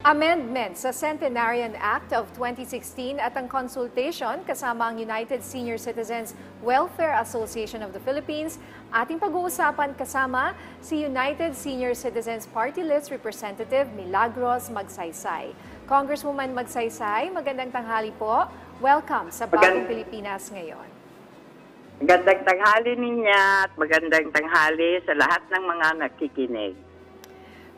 Amendment sa Centenarian Act of 2016 at ang consultation kasama ang United Senior Citizens Welfare Association of the Philippines. Ating pag-uusapan kasama si United Senior Citizens Party List Representative Milagros Magsaysay. Congresswoman Magsaysay, magandang tanghali po. Welcome sa Bagong Pilipinas ngayon. Magandang tanghali niya at magandang tanghali sa lahat ng mga nakikinig.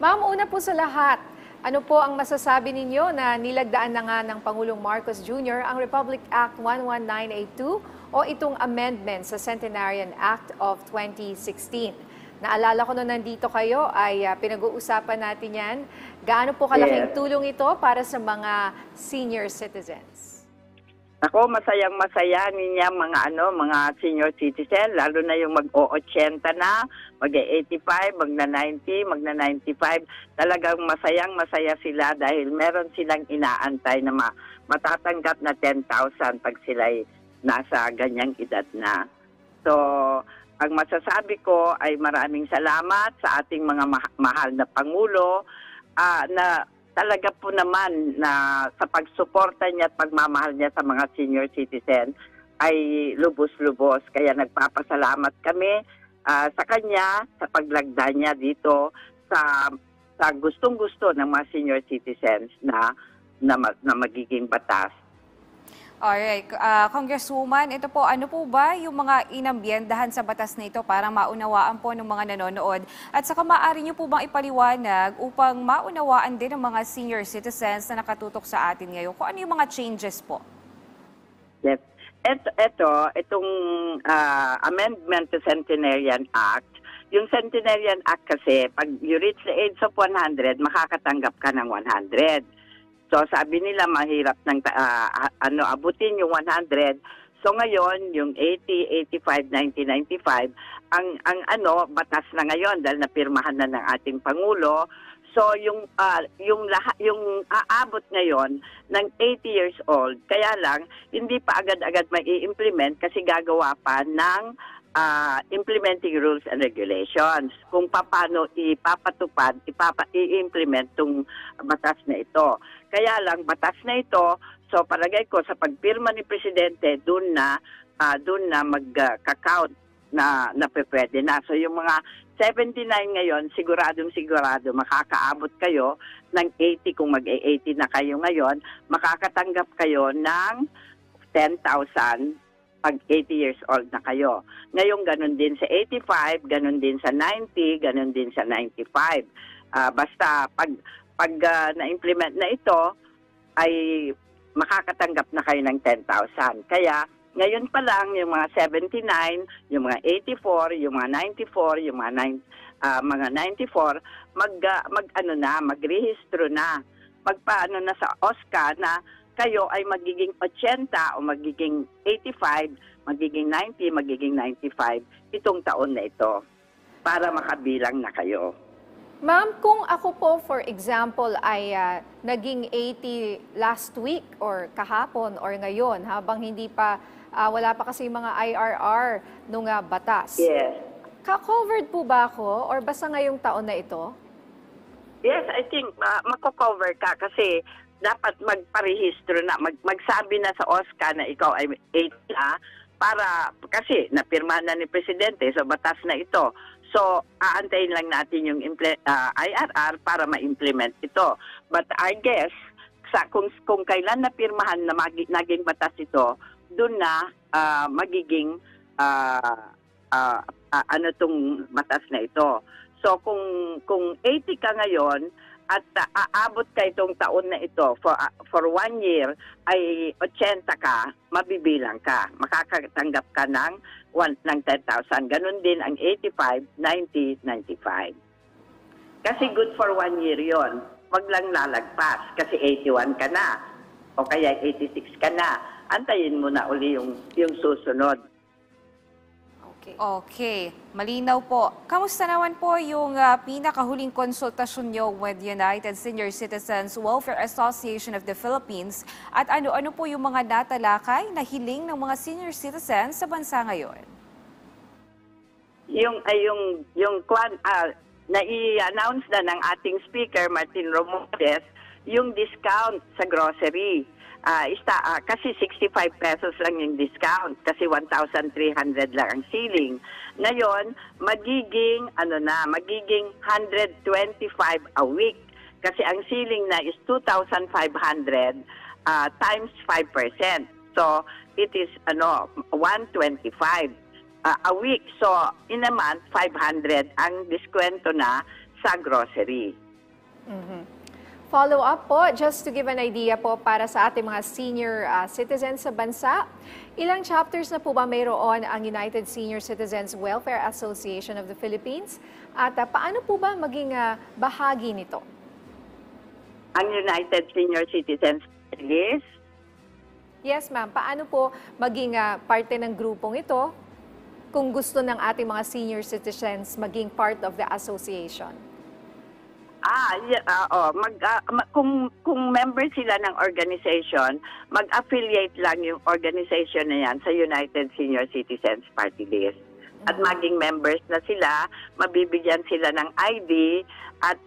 Ma'am, una po sa lahat, ano po ang masasabi ninyo na nilagdaan na nga ng Pangulong Marcos Jr. ang Republic Act 11982 o itong amendment sa Centenarian Act of 2016? Naalala ko nung nandito kayo ay pinag-uusapan natin yan. Gaano po kalaking tulong ito para sa mga senior citizens? Ako, masayang-masaya niya mga senior citizen, lalo na yung mag-o-80 na, mag-85, magna-90, magna-95. Talagang masayang-masaya sila dahil meron silang inaantay na matatanggap na 10,000 pag sila'y nasa ganyang edad na. So, ang masasabi ko ay maraming salamat sa ating mga mahal na Pangulo na talaga po naman na sa pagsuporta niya at pagmamahal niya sa mga senior citizen ay lubos-lubos. Kaya nagpapasalamat kami sa kanya, sa paglagda niya dito sa gustong-gusto ng mga senior citizens na magiging batas. Alright. Congresswoman, ito po, ano po ba yung mga inambiyendahan sa batas na ito para maunawaan po ng mga nanonood? At saka maaari niyo po bang ipaliwanag upang maunawaan din ng mga senior citizens na nakatutok sa atin ngayon? Kung ano yung mga changes po? Yes. Itong amendment to Centenarian Act, yung Centenarian Act kasi, pag you reach the age of 100, makakatanggap ka ng 100. So sabi nila mahirap ng abutin yung 100. So ngayon yung 80, 85, 90, 95 ang batas na ngayon dahil napirmahan na ng ating pangulo. So yung aabot ngayon ng 80 years old. Kaya lang hindi pa agad-agad mai-implement kasi gagawa pa ng implementing rules and regulations kung paano ipapatupad, i-implement itong batas na ito. Kaya lang, batas na ito, so palagay ko sa pagpirma ni Presidente, doon na mag-count na pwede na. So yung mga 79 ngayon, siguradong makakaabot kayo ng 80 kung mag-80 na kayo ngayon, makakatanggap kayo ng 10,000 pag 80 years old na kayo. Ngayon, ganun din sa 85, ganun din sa 90, ganun din sa 95. Basta pag na-implement na ito, ay makakatanggap na kayo ng 10,000. Kaya, ngayon pa lang, yung mga 79, yung mga 84, yung mga 94, yung mga 94, magrehistro na. Magpaano na sa OSCA na kayo ay magiging 80 o magiging 85, magiging 90, magiging 95 itong taon na ito para makabilang na kayo. Ma'am, kung ako po, for example, ay naging 80 last week or kahapon or ngayon, habang hindi pa, wala pa kasi mga IRR nung batas. Yes. Ka-covered po ba ako or basta ngayong taon na ito? Yes, I think mako-cover ka kasi dapat magparehistro na, magsabi na sa OSCA na ikaw ay 80 para, kasi napirma na ni Presidente, so batas na ito. So, aantayin lang natin yung IRR para ma-implement ito. But I guess, kung kailan napirmahan na naging batas ito, doon na magiging tong batas na ito. So, kung 80 ka ngayon, at aabot ka itong taon na ito for 1 year ay 80 ka, mabibilang ka. Makakatanggap ka ng 10,000. Ganun din ang 85, 90, 95. Kasi good for 1 year yon. Wag lang lalagpas kasi 81 ka na o kaya 86 ka na. Antayin mo na uli yung susunod. Okay, malinaw po. Kamusta naman po yung pinakahuling konsultasyon nyo with United Senior Citizens Welfare Association of the Philippines at ano-ano po yung mga natalakay na hiling ng mga senior citizens sa bansa ngayon? Yung na i-announce na ng ating speaker, Martin Romualdez, yung discount sa grocery. Kasi 65 pesos lang yung discount kasi 1,300 lang ang ceiling. Ngayon, magiging 125 a week kasi ang ceiling na is 2,500 times 5%. So, it is 125 a week. So, in a month, 500 ang diskwento na sa grocery. Follow up po, just to give an idea po para sa ating mga senior citizens sa bansa. Ilang chapters na po ba mayroon ang United Senior Citizens Welfare Association of the Philippines? At paano po ba maging bahagi nito? Ang United Senior Citizens List? Yes, ma'am. Paano po maging parte ng grupong ito kung gusto ng ating mga senior citizens maging part of the association? Kung member sila ng organization, mag-affiliate lang yung organization na yan sa United Senior Citizens Party List. At maging members na sila, mabibigyan sila ng ID at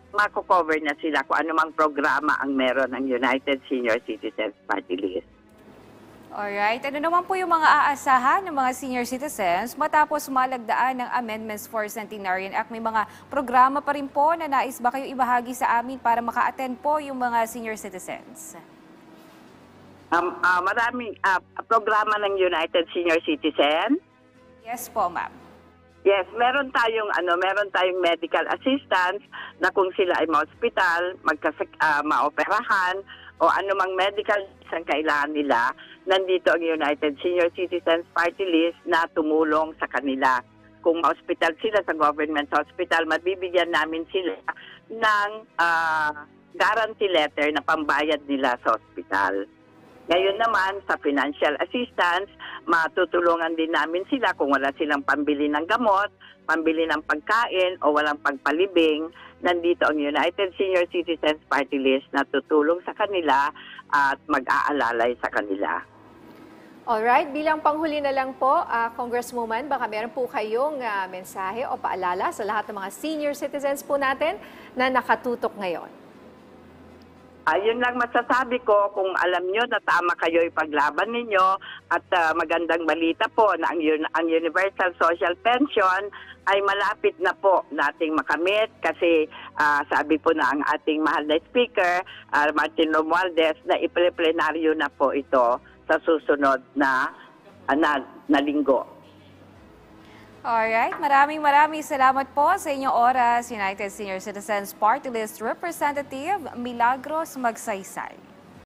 mako-cover na sila kung anumang programa ang meron ng United Senior Citizens Party List. Alright. Ano naman po yung mga aasahan ng mga senior citizens matapos malagdaan ng Amendments for Centenarian Act? May mga programa pa rin po na nais ba kayo ibahagi sa amin para maka-attend po yung mga senior citizens? Maraming programa ng United Senior Citizen. Yes po, ma'am. Yes, meron tayong medical assistance na kung sila ay ma-hospital, maoperahan o anumang medical ang kailangan nila, nandito ang United Senior Citizens Party List na tumulong sa kanila. Kung ma-hospital sila sa government hospital, mabibigyan namin sila ng guarantee letter na pambayad nila sa hospital. Ngayon naman, sa financial assistance, matutulungan din namin sila kung wala silang pambili ng gamot, pambili ng pagkain o walang pagpalibing. Nandito ang United Senior Citizens Party List na tutulong sa kanila at mag-aalalay sa kanila. Alright, bilang panghuli na lang po, Congresswoman, baka meron po kayong mensahe o paalala sa lahat ng mga senior citizens po natin na nakatutok ngayon. Yun lang masasabi ko, kung alam nyo na tama kayo ipaglaban ninyo at magandang balita po na ang Universal Social Pension ay malapit na po nating makamit kasi sabi po na ang ating mahal na Speaker, Martin Romualdez, na ipleplenaryo na po ito sa susunod na linggo. Alright, maraming salamat po sa inyong oras, United Senior Citizens Party List Representative Milagros Magsaysay.